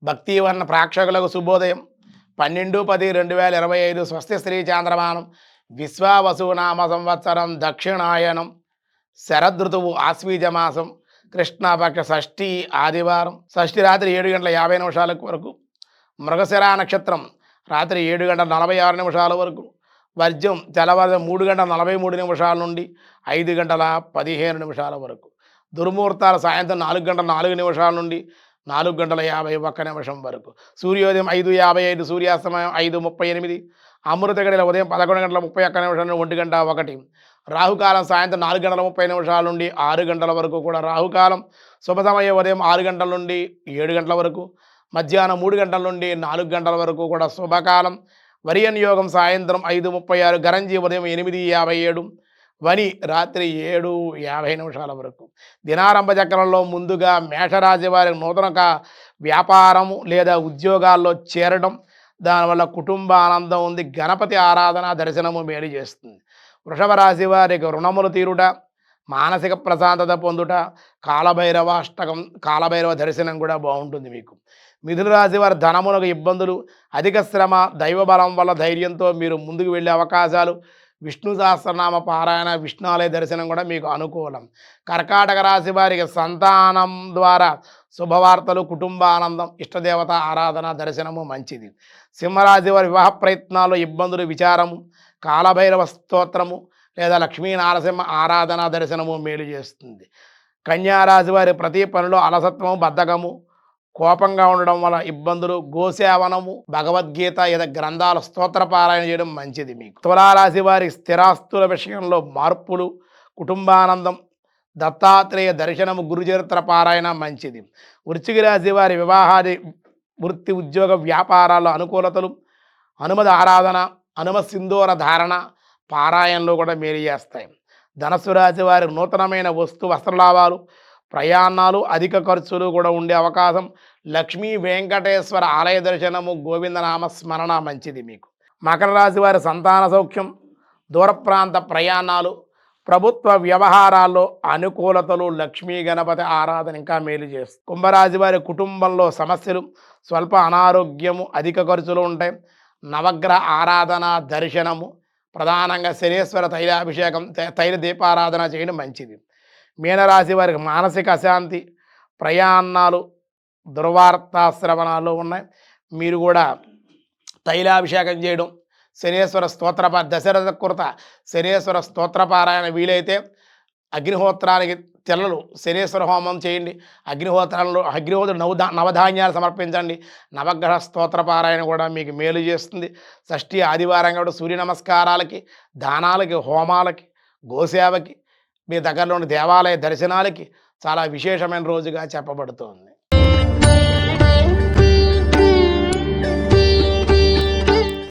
భక్తివర్ణ ప్రేక్షకులకు శుభోదయం. 12/10/2025 స్వస్తి శ్రీ చాంద్రమానం విశ్వావసునామ సంవత్సరం దక్షిణాయనం శరదృతువు ఆశ్వీజమాసం కృష్ణపక్ష షష్ఠి ఆదివారం. షష్ఠి రాత్రి 7:50 వరకు, మృగశిర నక్షత్రం రాత్రి 7:46 వరకు, వర్జం తెల్లవారు 3:43 నుండి 5:15 వరకు, దుర్ముహూర్తాలు సాయంత్రం 4:04 నుండి 4:51 వరకు, సూర్యోదయం 5:55, సూర్యాస్తమయం 5:38, అమృత గడియల ఉదయం 11:31 నుండి 1:01, రాహుకాలం సాయంత్రం 4:30 నుండి 6 గంటల వరకు కూడా రాహుకాలం, శుభ సమయం ఉదయం 6 గంటల నుండి 7 గంటల వరకు, మధ్యాహ్నం 3 గంటల నుండి 4 గంటల వరకు కూడా శుభకాలం. వరియన్ యోగం సాయంత్రం 5:36, గరంజీ ఉదయం 8:57, వని రాత్రి 7:50 వరకు. దినారంభ చక్రంలో ముందుగా మేషరాశి వారి నూతన వ్యాపారము లేదా ఉద్యోగాల్లో చేరడం, దానివల్ల కుటుంబ ఆనందం ఉంది. గణపతి ఆరాధన దర్శనము మేలు చేస్తుంది. వృషభ రాశి వారికి రుణములు తీరుట, మానసిక ప్రశాంతత పొందుట, కాలభైరవ కాలభైరవ దర్శనం కూడా బాగుంటుంది మీకు. మిథున రాశి వారి ధనములకు ఇబ్బందులు, అధిక శ్రమ, దైవబలం వల్ల ధైర్యంతో మీరు ముందుకు వెళ్ళే అవకాశాలు, విష్ణు సహస్రనామ పారాయణ, విష్ణాలయ దర్శనం కూడా మీకు అనుకూలం. కర్కాటక రాశి వారికి సంతానం ద్వారా శుభవార్తలు, కుటుంబ ఆనందం, ఇష్టదేవత ఆరాధన దర్శనము మంచిది. సింహరాశి వారి వివాహ ప్రయత్నాలు ఇబ్బందులు, విచారము, కాలభైరవ స్తోత్రము లేదా లక్ష్మీ నారసింహ ఆరాధన దర్శనము మేలు చేస్తుంది. కన్యారాశి వారి ప్రతి పనిలో అలసత్వము, బద్ధకము, కోపంగా ఉండడం వల్ల ఇబ్బందులు, గోసేవనము, భగవద్గీత లేదా గ్రంథాల స్తోత్ర పారాయణ చేయడం మంచిది మీకు. తులారాశి వారి స్థిరాస్తుల విషయంలో మార్పులు, కుటుంబానందం, దత్తాత్రేయ దర్శనము, గురుచరిత్ర పారాయణ మంచిది. వృశ్చిక రాశి వారి వివాహాది, వృత్తి, ఉద్యోగ, వ్యాపారాల్లో అనుకూలతలు, హనుమద్ ఆరాధన, హనుమ సింధూర ధారణ పారాయణలో కూడా మేలు చేస్తాయి. ధనస్సు రాశి వారి నూతనమైన వస్త్రలాభాలు, ప్రయాణాలు, అధిక ఖర్చులు కూడా ఉండే అవకాశం. లక్ష్మీ వెంకటేశ్వర ఆలయ దర్శనము, గోవిందనామ స్మరణ మంచిది మీకు. మకర రాశి వారి సంతాన సౌఖ్యం, దూర ప్రాంత ప్రయాణాలు, ప్రభుత్వ వ్యవహారాల్లో అనుకూలతలు, లక్ష్మీ గణపతి ఆరాధన ఇంకా మేలు చేస్తుంది. కుంభరాశి వారి కుటుంబంలో సమస్యలు, స్వల్ప అనారోగ్యము, అధిక ఖర్చులు ఉంటాయి. నవగ్రహ ఆరాధన దర్శనము, ప్రధానంగా శనేశ్వర తైలాభిషేకం, తైల దీపారాధన చేయడం మంచిది. మీనరాశి వారికి మానసిక అశాంతి, ప్రయాణాలు, దుర్వార్తా శ్రవణాలు ఉన్నాయి. మీరు కూడా తైలాభిషేకం చేయడం, శనేశ్వర దశరథ కృత శనేశ్వర స్తోత్రపారాయణ, వీలైతే అగ్నిహోత్రానికి తెల్లలు శనేశ్వర హోమం చేయండి. అగ్నిహోత్రుడు నవధాన్యాలు సమర్పించండి. నవగ్రహ స్తోత్రపారాయణ కూడా మీకు మేలు చేస్తుంది. షష్ఠి ఆదివారం కూడా సూర్య నమస్కారాలకి, దానాలకి, హోమాలకి, గోసేవకి, మీ దగ్గరలోని దేవాలయ దర్శనాలకి చాలా విశేషమైన రోజుగా చెప్పబడుతోంది.